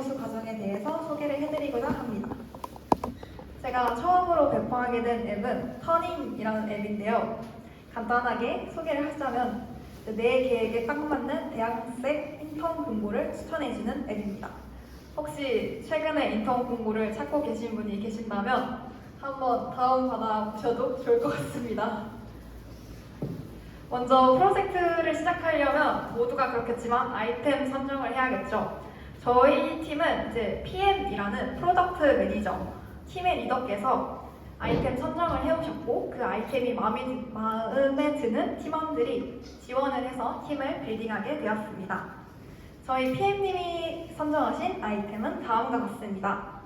보수 과정에 대해서 소개를 해드리고자 합니다. 제가 처음으로 배포하게 된 앱은 터닝이라는 앱인데요. 간단하게 소개를 하자면 내 계획에 딱 맞는 대학생 인턴 공고를 추천해주는 앱입니다. 혹시 최근에 인턴 공고를 찾고 계신 분이 계신다면 한번 다운받아 보셔도 좋을 것 같습니다. 먼저 프로젝트를 시작하려면 모두가 그렇겠지만 아이템 선정을 해야겠죠. 저희 팀은 이제 PM이라는 프로덕트 매니저 팀의 리더께서 아이템 선정을 해오셨고 그 아이템이 마음에 드는 팀원들이 지원을 해서 팀을 빌딩하게 되었습니다. 저희 PM님이 선정하신 아이템은 다음과 같습니다.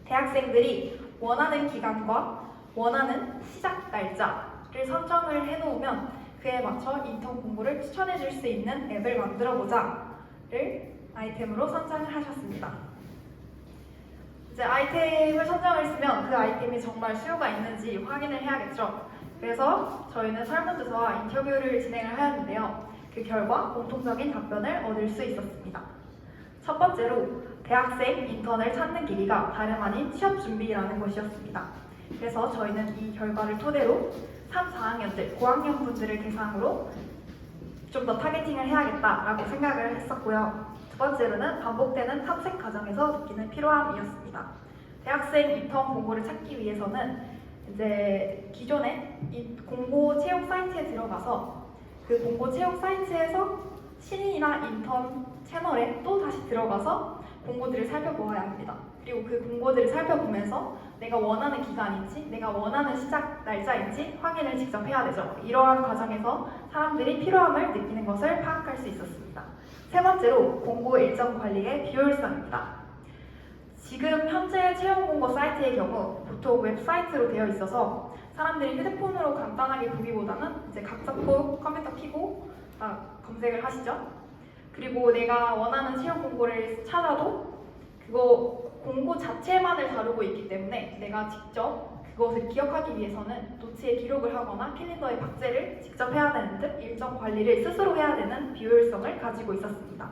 대학생들이 원하는 기간과 원하는 시작 날짜를 선정을 해놓으면 그에 맞춰 인턴 공고를 추천해 줄 수 있는 앱을 만들어보자를 아이템으로 선정을 하셨습니다. 이제 아이템을 선정을 했으면 그 아이템이 정말 수요가 있는지 확인을 해야겠죠. 그래서 저희는 설문조사와 인터뷰를 진행을 하였는데요. 그 결과 공통적인 답변을 얻을 수 있었습니다. 첫 번째로 대학생 인턴을 찾는 길이가 다름 아닌 취업 준비라는 것이었습니다. 그래서 저희는 이 결과를 토대로 3, 4학년들, 고학년 분들을 대상으로 좀 더 타겟팅을 해야겠다라고 생각을 했었고요. 두 번째로는 반복되는 탐색 과정에서 느끼는 피로함이었습니다. 대학생 인턴 공고를 찾기 위해서는 이제 기존에 이 공고 채용 사이트에 들어가서 그 공고 채용 사이트에서 신인이나 인턴 채널에 또 다시 들어가서 공고들을 살펴보아야 합니다. 그리고 그 공고들을 살펴보면서 내가 원하는 기간인지 내가 원하는 시작 날짜인지 확인을 직접 해야 되죠. 이러한 과정에서 사람들이 피로함을 느끼는 것을 파악할 수 있었습니다. 세 번째로 공고 일정 관리의 비효율성입니다. 지금 현재 채용 공고 사이트의 경우 보통 웹사이트로 되어 있어서 사람들이 휴대폰으로 간단하게 보기보다는 이제 각 잡고 컴퓨터 켜고 검색을 하시죠. 그리고 내가 원하는 채용 공고를 찾아도 그거 공고 자체만을 다루고 있기 때문에 내가 직접 그것을 기억하기 위해서는 노트에 기록을 하거나 캘린더에 박제를 직접 해야 되는 듯 일정 관리를 스스로 해야 되는 비효율성을 가지고 있었습니다.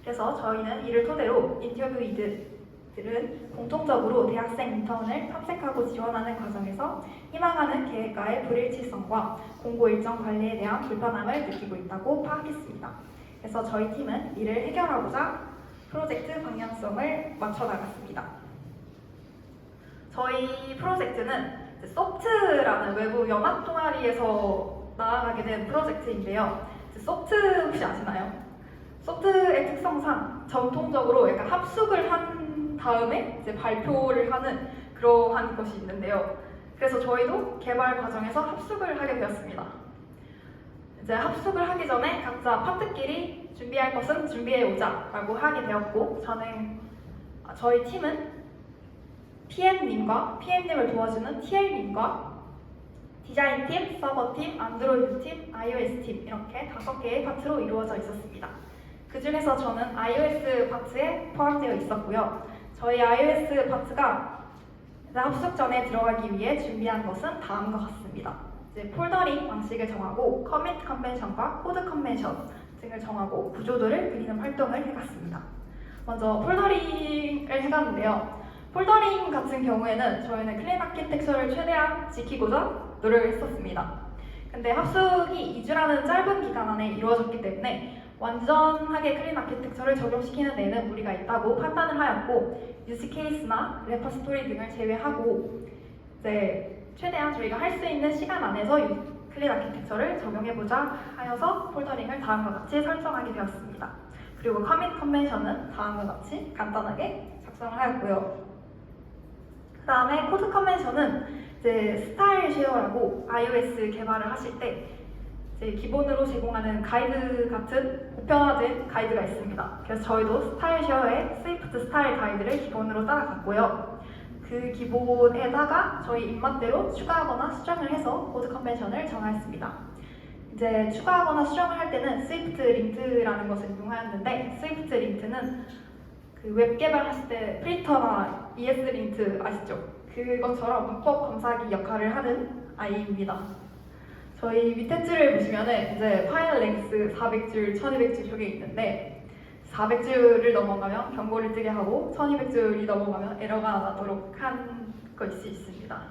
그래서 저희는 이를 토대로 인터뷰이들은 공통적으로 대학생 인턴을 탐색하고 지원하는 과정에서 희망하는 계획과의 불일치성과 공고 일정 관리에 대한 불편함을 느끼고 있다고 파악했습니다. 그래서 저희 팀은 이를 해결하고자 프로젝트 방향성을 맞춰나갔습니다. 저희 프로젝트는 소프트라는 외부 연합 동아리에서 나아가게 된 프로젝트인데요. 소프트 혹시 아시나요? 소프트의 특성상 전통적으로 약간 합숙을 한 다음에 이제 발표를 하는 그러한 것이 있는데요. 그래서 저희도 개발 과정에서 합숙을 하게 되었습니다. 이제 합숙을 하기 전에 각자 파트끼리 준비할 것은 준비해오자 라고 하게 되었고 저희 팀은 PM님과 PM님을 도와주는 TL님과 디자인팀, 서버팀, 안드로이드팀, iOS팀 이렇게 5개의 파트로 이루어져 있었습니다. 그 중에서 저는 iOS 파트에 포함되어 있었고요. 저희 iOS 파트가 합숙 전에 들어가기 위해 준비한 것은 다음과 같습니다. 이제 폴더링 방식을 정하고 커밋 컨벤션과 코드 컨벤션 등을 정하고 구조도를 그리는 활동을 해갔습니다. 먼저 폴더링을 해갔는데요. 폴더링 같은 경우에는 저희는 클린 아키텍처를 최대한 지키고자 노력을 했었습니다. 근데 합숙이 2주라는 짧은 기간 안에 이루어졌기 때문에 완전하게 클린 아키텍처를 적용시키는 데에는 무리가 있다고 판단을 하였고 유스 케이스나 레퍼스토리 등을 제외하고 이제 최대한 저희가 할 수 있는 시간 안에서 클린 아키텍처를 적용해보자 하여서 폴더링을 다음과 같이 설정하게 되었습니다. 그리고 커밋 컨벤션은 다음과 같이 간단하게 작성을 하였고요. 그 다음에 코드 컨벤션은 이제 스타일 쉐어라고 iOS 개발을 하실 때 이제 기본으로 제공하는 가이드 같은 보편화된 가이드가 있습니다. 그래서 저희도 스타일 쉐어의 스위프트 스타일 가이드를 기본으로 따라갔고요. 그 기본에다가 저희 입맛대로 추가하거나 수정을 해서 코드 컨벤션을 정하였습니다. 이제 추가하거나 수정을 할 때는 스위프트 링트라는 것을 이용하였는데 스위프트 링트는 그 웹 개발하실 때 프린터나 ES 링트 아시죠? 그것처럼 문법 검사기 역할을 하는 아이입니다. 저희 밑에 줄을 보시면은 이제 파일 랭스 400줄, 1200줄 저게 있는데 400줄을 넘어가면 경고를 뜨게 하고 1200줄이 넘어가면 에러가 나도록 한 것이 있습니다.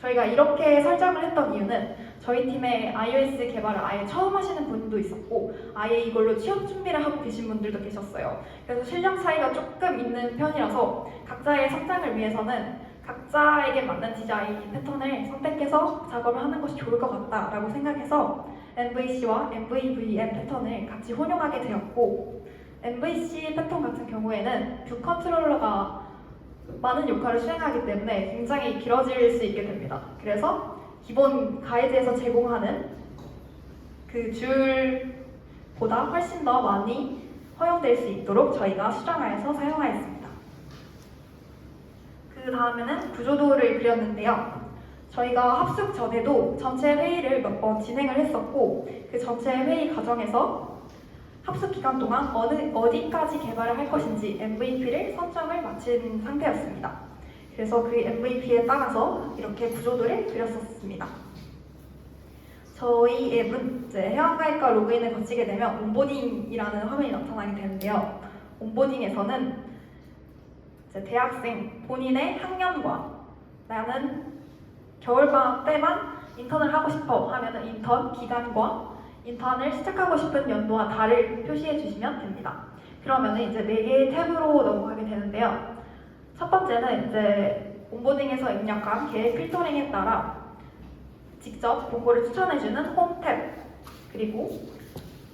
저희가 이렇게 설정을 했던 이유는 저희 팀에 iOS 개발을 아예 처음 하시는 분도 있었고 아예 이걸로 취업 준비를 하고 계신 분들도 계셨어요. 그래서 실력 차이가 조금 있는 편이라서 각자의 성장을 위해서는 각자에게 맞는 디자인 패턴을 선택해서 작업을 하는 것이 좋을 것 같다라고 생각해서 MVC와 MVVM 패턴을 같이 혼용하게 되었고, MVC 패턴 같은 경우에는 뷰 컨트롤러가 많은 역할을 수행하기 때문에 굉장히 길어질 수 있게 됩니다. 그래서 기본 가이드에서 제공하는 그 줄보다 훨씬 더 많이 허용될 수 있도록 저희가 수정하여서 사용하였습니다. 그 다음에는 구조도를 그렸는데요. 저희가 합숙 전에도 전체 회의를 몇 번 진행을 했었고 그 전체 회의 과정에서 합숙 기간 동안 어디까지 개발을 할 것인지 MVP를 선정을 마친 상태였습니다. 그래서 그 MVP에 따라서 이렇게 구조도를 그렸었습니다. 저희 앱은 이제 회원가입과 로그인을 거치게 되면 온보딩이라는 화면이 나타나게 되는데요. 온보딩에서는 이제 대학생 본인의 학년과 나는 겨울방학 때만 인턴을 하고 싶어 하면은 인턴 기간과 인턴을 시작하고 싶은 연도와 달을 표시해 주시면 됩니다. 그러면 이제 4개의 탭으로 넘어가게 되는데요. 첫 번째는 이제 온보딩에서 입력한 계획 필터링에 따라 직접 공고를 추천해주는 홈 탭, 그리고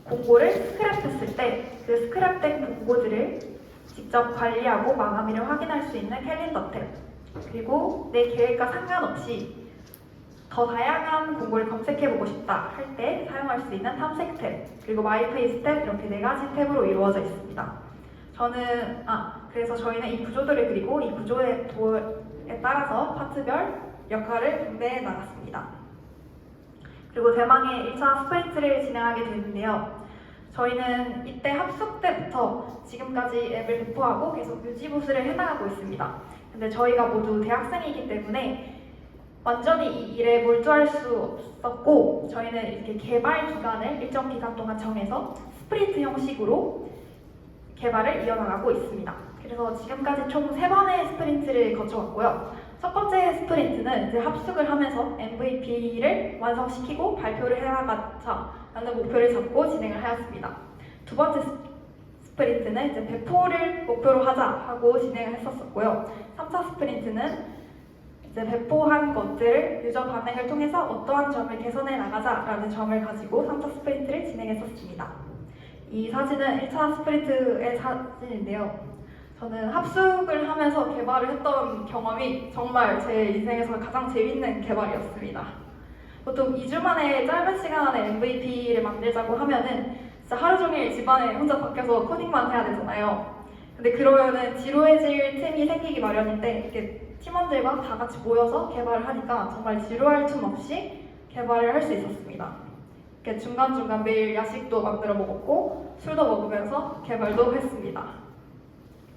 공고를 스크랩했을 때 그 스크랩된 공고들을 직접 관리하고 마감일을 확인할 수 있는 캘린더 탭, 그리고 내 계획과 상관없이 더 다양한 공고를 검색해보고 싶다 할 때 사용할 수 있는 탐색 탭, 그리고 마이페이스 탭, 이렇게 4가지 탭으로 이루어져 있습니다. 그래서 저희는 이 구조도를 그리고 이 구조에 따라서 파트별 역할을 분배해 나갔습니다. 그리고 대망의 1차 스프린트를 진행하게 되는데요. 저희는 이때 합숙 때부터 지금까지 앱을 배포하고 계속 유지보수를 해나가고 있습니다. 근데 저희가 모두 대학생이기 때문에 완전히 이 일에 몰두할 수 없었고 저희는 이렇게 개발 기간을 일정 기간 동안 정해서 스프린트 형식으로 개발을 이어나가고 있습니다. 그래서 지금까지 총 3번의 스프린트를 거쳐왔고요. 첫 번째 스프린트는 이제 합숙을 하면서 MVP를 완성시키고 발표를 해나가자라는 목표를 잡고 진행을 하였습니다. 두 번째 스프린트는 이제 배포를 목표로 하자 하고 진행을 했었고요. 3차 스프린트는 이제 배포한 것들을 유저 반응을 통해서 어떠한 점을 개선해 나가자라는 점을 가지고 3차 스프린트를 진행했었습니다. 이 사진은 1차 스프린트의 사진인데요. 저는 합숙을 하면서 개발을 했던 경험이 정말 제 인생에서 가장 재밌는 개발이었습니다. 보통 2주 만에 짧은 시간 안에 MVP를 만들자고 하면은 진짜 하루 종일 집안에 혼자 밖에서 코딩만 해야 되잖아요. 근데 그러면은 지루해질 틈이 생기기 마련인데 이렇게 팀원들과 다 같이 모여서 개발을 하니까 정말 지루할 틈 없이 개발을 할 수 있었습니다. 이렇게 중간중간 매일 야식도 만들어 먹었고 술도 먹으면서 개발도 했습니다.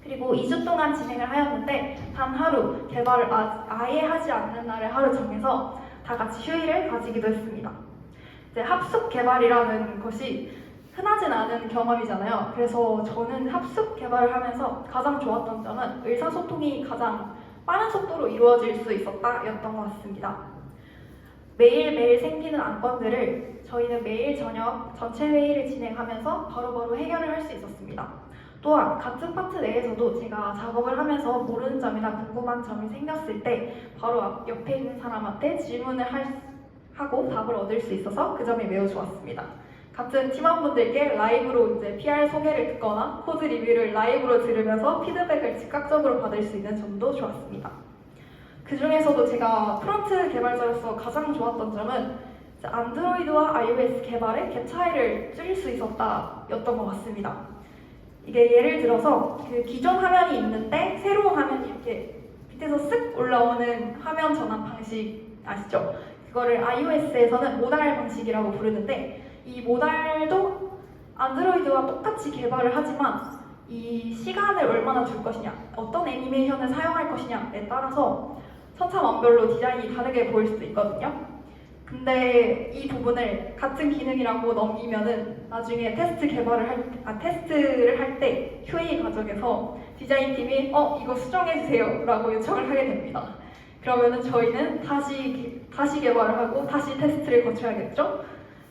그리고 2주 동안 진행을 하였는데 단 하루 개발을 아예 하지 않는 날을 하루 정해서 다 같이 휴일을 가지기도 했습니다. 이제 합숙 개발이라는 것이 흔하진 않은 경험이잖아요. 그래서 저는 합숙 개발을 하면서 가장 좋았던 점은 의사소통이 가장 빠른 속도로 이루어질 수 있었다 였던 것 같습니다. 매일매일 생기는 안건들을 저희는 매일 저녁 전체 회의를 진행하면서 바로바로 해결을 할 수 있었습니다. 또한 같은 파트 내에서도 제가 작업을 하면서 모르는 점이나 궁금한 점이 생겼을 때 바로 옆에 있는 사람한테 질문을 하고 답을 얻을 수 있어서 그 점이 매우 좋았습니다. 같은 팀원분들께 라이브로 이제 PR 소개를 듣거나 코드 리뷰를 라이브로 들으면서 피드백을 즉각적으로 받을 수 있는 점도 좋았습니다. 그 중에서도 제가 프론트 개발자로서 가장 좋았던 점은 안드로이드와 iOS 개발의 갭 차이를 줄일 수 있었다 였던 것 같습니다. 이게 예를 들어서 그 기존 화면이 있는데 새로운 화면이 이렇게 밑에서 쓱 올라오는 화면 전환 방식 아시죠? 그거를 iOS에서는 모달 방식이라고 부르는데 이 모달도 안드로이드와 똑같이 개발을 하지만 이 시간을 얼마나 줄 것이냐, 어떤 애니메이션을 사용할 것이냐에 따라서 천차만별로 디자인이 다르게 보일 수도 있거든요. 근데 이 부분을 같은 기능이라고 넘기면은 나중에 테스트를 할 때 QA 과정에서 디자인팀이 이거 수정해주세요 라고 요청을 하게 됩니다. 그러면은 저희는 다시 개발을 하고 다시 테스트를 거쳐야겠죠?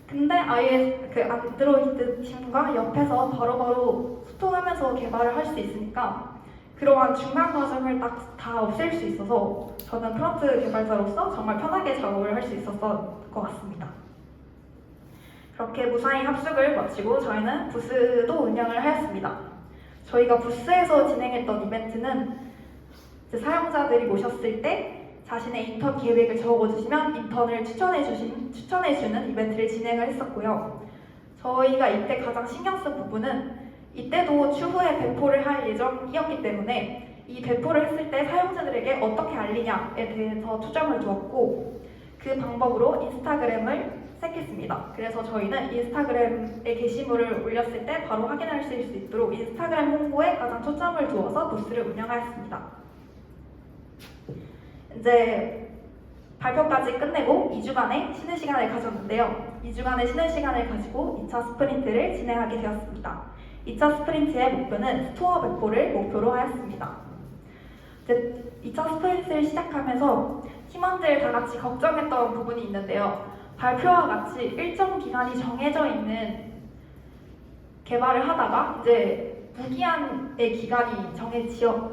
근데 아예 그 안드로이드 팀과 옆에서 바로바로 소통하면서 개발을 할 수 있으니까 그러한 중간 과정을 딱 다 없앨 수 있어서 저는 프론트 개발자로서 정말 편하게 작업을 할 수 있었던 것 같습니다. 그렇게 무사히 합숙을 마치고 저희는 부스도 운영을 하였습니다. 저희가 부스에서 진행했던 이벤트는 이제 사용자들이 모셨을 때 자신의 인턴 계획을 적어주시면 인턴을 추천해주는 이벤트를 진행을 했었고요. 저희가 이때 가장 신경 쓴 부분은 이때도 추후에 배포를 할 예정이었기 때문에 이 배포를 했을 때 사용자들에게 어떻게 알리냐에 대해서 초점을 두었고 그 방법으로 인스타그램을 시작했습니다. 그래서 저희는 인스타그램에 게시물을 올렸을 때 바로 확인할 수 있도록 인스타그램 홍보에 가장 초점을 두어서 부스를 운영하였습니다. 이제 발표까지 끝내고 2주간의 쉬는 시간을 가졌는데요. 2주간의 쉬는 시간을 가지고 2차 스프린트를 진행하게 되었습니다. 2차 스프린트의 목표는 스토어 배포를 목표로 하였습니다. 이제 2차 스프린트를 시작하면서 팀원들 다 같이 걱정했던 부분이 있는데요. 발표와 같이 일정 기간이 정해져 있는 개발을 하다가 이제 무기한의 기간이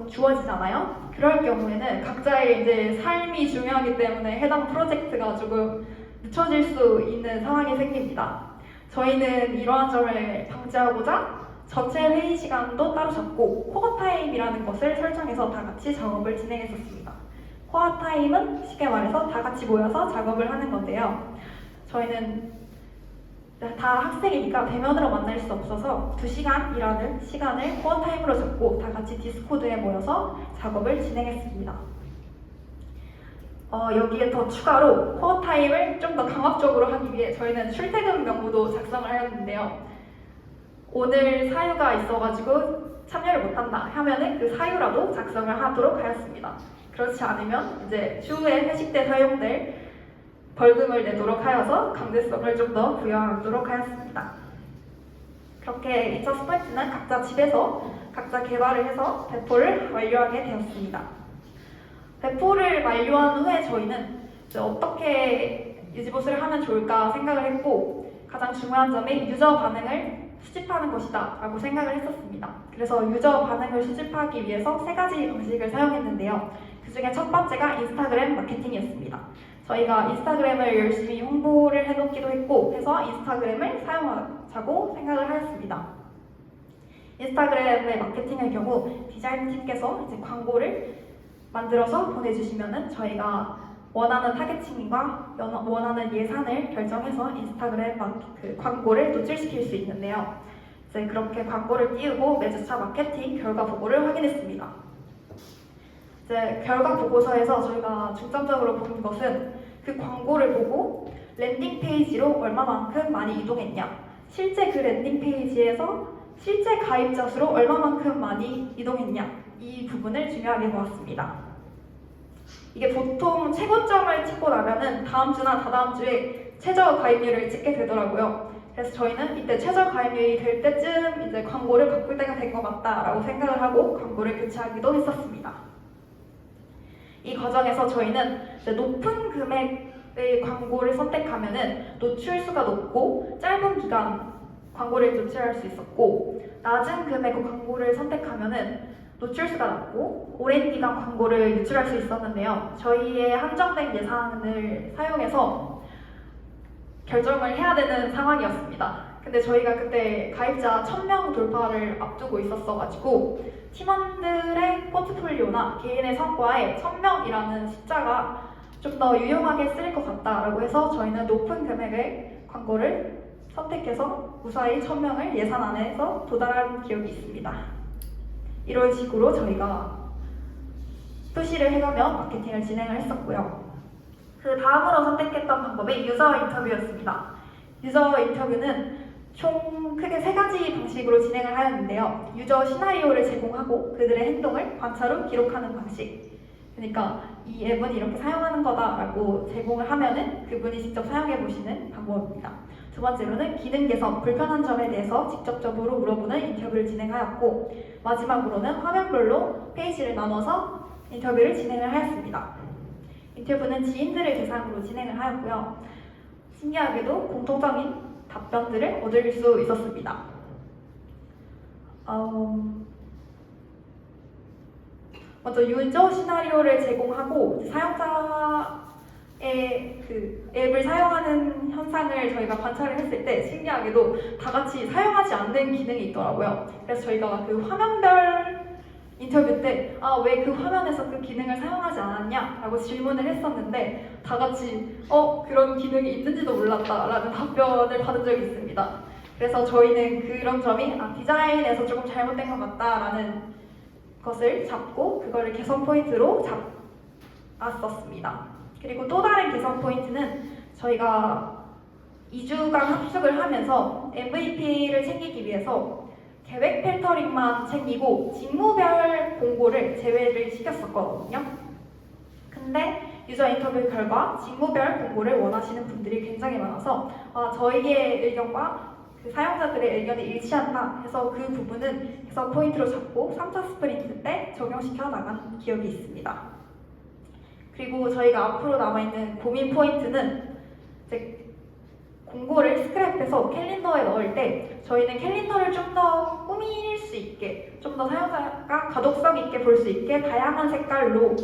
주어지잖아요. 그럴 경우에는 각자의 이제 삶이 중요하기 때문에 해당 프로젝트가 조금 늦춰질 수 있는 상황이 생깁니다. 저희는 이러한 점을 방지하고자 전체 회의 시간도 따로 잡고 코어 타임이라는 것을 설정해서 다 같이 작업을 진행했었습니다. 코어 타임은 쉽게 말해서 다 같이 모여서 작업을 하는 건데요. 저희는 다 학생이니까 대면으로 만날 수 없어서 2시간이라는 시간을 코어 타임으로 잡고 다 같이 디스코드에 모여서 작업을 진행했습니다. 여기에 더 추가로 코어 타임을 좀 더 강압적으로 하기 위해 저희는 출퇴근 명부도 작성을 하였는데요. 오늘 사유가 있어가지고 참여를 못한다 하면은 그 사유라도 작성을 하도록 하였습니다. 그렇지 않으면 이제 추후에 회식 때 사용될 벌금을 내도록 하여서 강제성을 좀 더 부여하도록 하였습니다. 그렇게 2차 스프린트는 각자 집에서 각자 개발을 해서 배포를 완료하게 되었습니다. 배포를 완료한 후에 저희는 이제 어떻게 유지보수를 하면 좋을까 생각을 했고 가장 중요한 점이 유저 반응을 수집하는 것이다 라고 생각을 했었습니다. 그래서 유저 반응을 수집하기 위해서 3가지 방식을 사용했는데요. 그 중에 첫 번째가 인스타그램 마케팅이었습니다. 저희가 인스타그램을 열심히 홍보를 해놓기도 했고 해서 인스타그램을 사용하자고 생각을 하였습니다. 인스타그램의 마케팅의 경우 디자인팀께서 이제 광고를 만들어서 보내주시면은 저희가 원하는 타겟층과 원하는 예산을 결정해서 인스타그램 광고를 노출시킬 수 있는데요. 이제 그렇게 광고를 띄우고 매주차 마케팅 결과 보고를 확인했습니다. 이제 결과 보고서에서 저희가 중점적으로 본 것은 그 광고를 보고 랜딩 페이지로 얼마만큼 많이 이동했냐, 실제 그 랜딩 페이지에서 실제 가입자 수로 얼마만큼 많이 이동했냐, 이 부분을 중요하게 보았습니다. 이게 보통 최고점을 찍고 나면은 다음 주나 다다음 주에 최저 가입률을 찍게 되더라고요. 그래서 저희는 이때 최저 가입률이 될 때쯤 이제 광고를 바꿀 때가 된 것 같다라고 생각을 하고 광고를 교체하기도 했었습니다. 이 과정에서 저희는 이제 높은 금액의 광고를 선택하면은 노출수가 높고 짧은 기간 광고를 노출할 수 있었고 낮은 금액의 광고를 선택하면은 노출수가 낮고 오랜 기간 광고를 유출할 수 있었는데요. 저희의 한정된 예산을 사용해서 결정을 해야 되는 상황이었습니다. 근데 저희가 그때 가입자 1000명 돌파를 앞두고 있었어가지고 팀원들의 포트폴리오나 개인의 성과에 1000명이라는 숫자가 좀 더 유용하게 쓰일 것 같다라고 해서 저희는 높은 금액의 광고를 선택해서 무사히 1000명을 예산 안에서 도달한 기억이 있습니다. 이런 식으로 저희가 표시를 해가며 마케팅을 진행을 했었고요. 그 다음으로 선택했던 방법이 유저 인터뷰였습니다. 유저 인터뷰는 총 크게 3가지 방식으로 진행을 하였는데요. 유저 시나리오를 제공하고 그들의 행동을 관찰 후 기록하는 방식, 그러니까 이 앱은 이렇게 사용하는 거다라고 제공을 하면은 그분이 직접 사용해 보시는 방법입니다. 두 번째로는 기능 개선, 불편한 점에 대해서 직접적으로 물어보는 인터뷰를 진행하였고, 마지막으로는 화면별로 페이지를 나눠서 인터뷰를 진행을 하였습니다. 인터뷰는 지인들을 대상으로 진행을 하였고요. 신기하게도 공통적인 답변들을 얻을 수 있었습니다. 먼저 유저 시나리오를 제공하고 사용자의 그 앱을 사용하는 현상을 저희가 관찰을 했을 때 신기하게도 다 같이 사용하지 않는 기능이 있더라고요. 그래서 저희가 그 화면별 인터뷰 때 왜 그 화면에서 그 기능을 사용하지 않았냐? 라고 질문을 했었는데 다 같이 그런 기능이 있는지도 몰랐다 라는 답변을 받은 적이 있습니다. 그래서 저희는 그런 점이 디자인에서 조금 잘못된 것 같다라는 것을 잡고 그거를 개선 포인트로 잡았었습니다. 그리고 또 다른 개선 포인트는 저희가 2주간 합숙을 하면서 MVP를 챙기기 위해서 계획 필터링만 챙기고 직무별 공고를 제외를 시켰었거든요. 근데 유저 인터뷰 결과 직무별 공고를 원하시는 분들이 굉장히 많아서 저희의 의견과 그 사용자들의 의견이 일치한다 해서 그 부분은 개선 포인트로 잡고 3차 스프린트 때 적용시켜 나간 기억이 있습니다. 그리고 저희가 앞으로 남아있는 고민 포인트는 이제 공고를 스크랩해서 캘린더에 넣을 때 저희는 캘린더를 좀 더 꾸밀 수 있게, 좀 더 사용자가 가독성 있게 볼 수 있게 다양한 색깔로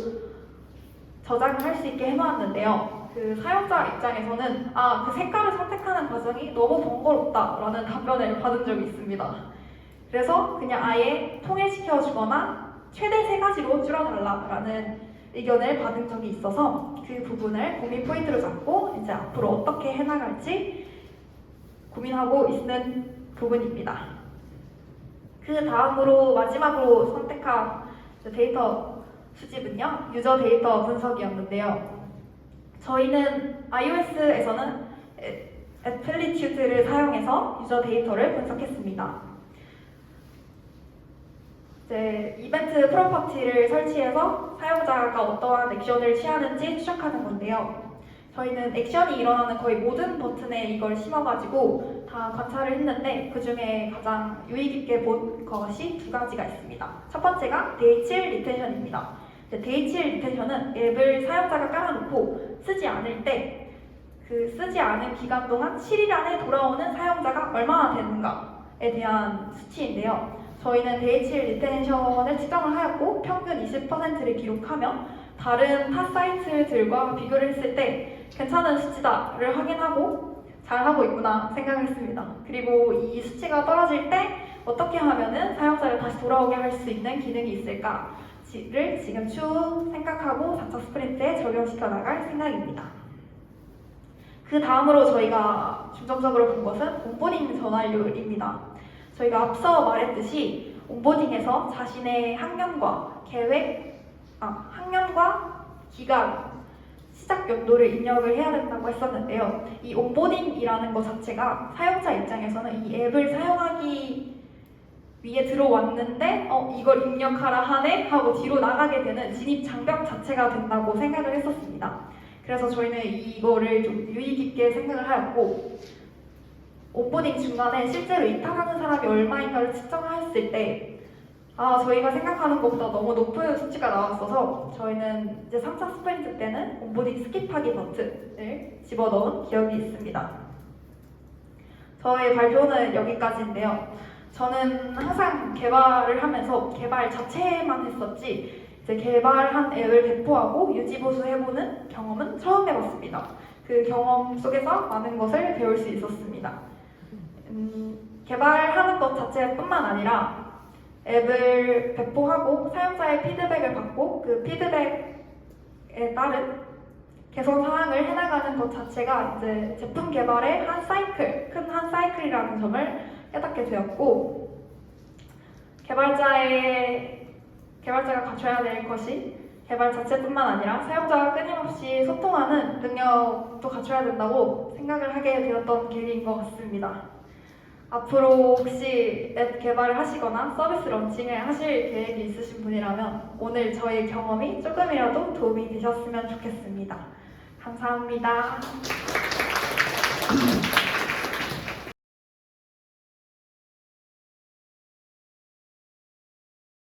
저장을 할 수 있게 해놓았는데요. 그 사용자 입장에서는 그 색깔을 선택하는 과정이 너무 번거롭다라는 답변을 받은 적이 있습니다. 그래서 그냥 아예 통일시켜주거나 최대 3가지로 줄여달라라는 의견을 받은 적이 있어서 그 부분을 고민 포인트로 잡고 이제 앞으로 어떻게 해나갈지 고민하고 있는 부분입니다. 그 다음으로 마지막으로 선택한 데이터 수집은요, 유저 데이터 분석이었는데요. 저희는 iOS에서는 애플리튜드를 사용해서 유저 데이터를 분석했습니다. 이제 이벤트 프로퍼티를 설치해서 사용자가 어떠한 액션을 취하는지 추적하는 건데요. 저희는 액션이 일어나는 거의 모든 버튼에 이걸 심어가지고 다 관찰을 했는데 그 중에 가장 유의 깊게 본 것이 2가지가 있습니다. 첫 번째가 데이 7 리텐션입니다. 데이 7 리텐션은 앱을 사용자가 깔아놓고 쓰지 않을 때 그 쓰지 않은 기간 동안 7일 안에 돌아오는 사용자가 얼마나 되는가에 대한 수치인데요. 저희는 데이 7 리텐션을 측정을 하였고 평균 20%를 기록하며 다른 타 사이트들과 비교를 했을 때 괜찮은 수치다를 확인하고 잘하고 있구나 생각을 했습니다. 그리고 이 수치가 떨어질 때 어떻게 하면은 사용자를 다시 돌아오게 할 수 있는 기능이 있을까를 지금 쭉 생각하고 4차 스프린트에 적용시켜 나갈 생각입니다. 그 다음으로 저희가 중점적으로 본 것은 온보딩 전환율입니다. 저희가 앞서 말했듯이 온보딩에서 자신의 학년과 학년과 기간, 시작 연도를 입력을 해야 된다고 했었는데요. 이 온보딩이라는 것 자체가 사용자 입장에서는 이 앱을 사용하기 위해 들어왔는데 이걸 입력하라 하네 하고 뒤로 나가게 되는 진입 장벽 자체가 된다고 생각을 했었습니다. 그래서 저희는 이거를 좀 유의 깊게 생각을 하였고 온보딩 중간에 실제로 이탈하는 사람이 얼마인가를 측정하였을 때 저희가 생각하는 것보다 너무 높은 수치가 나왔어서 저희는 이제 3차 스프린트 때는 온보딩 스킵하기 버튼을 집어넣은 기억이 있습니다. 저의 발표는 여기까지인데요. 저는 항상 개발을 하면서 개발 자체만 했었지 이제 개발한 앱을 배포하고 유지보수 해보는 경험은 처음 해봤습니다. 그 경험 속에서 많은 것을 배울 수 있었습니다. 개발하는 것 자체뿐만 아니라 앱을 배포하고 사용자의 피드백을 받고 그 피드백에 따른 개선 사항을 해나가는 것 자체가 이제 제품 개발의 한 사이클, 큰 한 사이클이라는 점을 깨닫게 되었고 개발자가 갖춰야 될 것이 개발 자체뿐만 아니라 사용자와 끊임없이 소통하는 능력도 갖춰야 된다고 생각을 하게 되었던 계기인 것 같습니다. 앞으로 혹시 앱 개발을 하시거나 서비스 런칭을 하실 계획이 있으신 분이라면 오늘 저희 경험이 조금이라도 도움이 되셨으면 좋겠습니다. 감사합니다.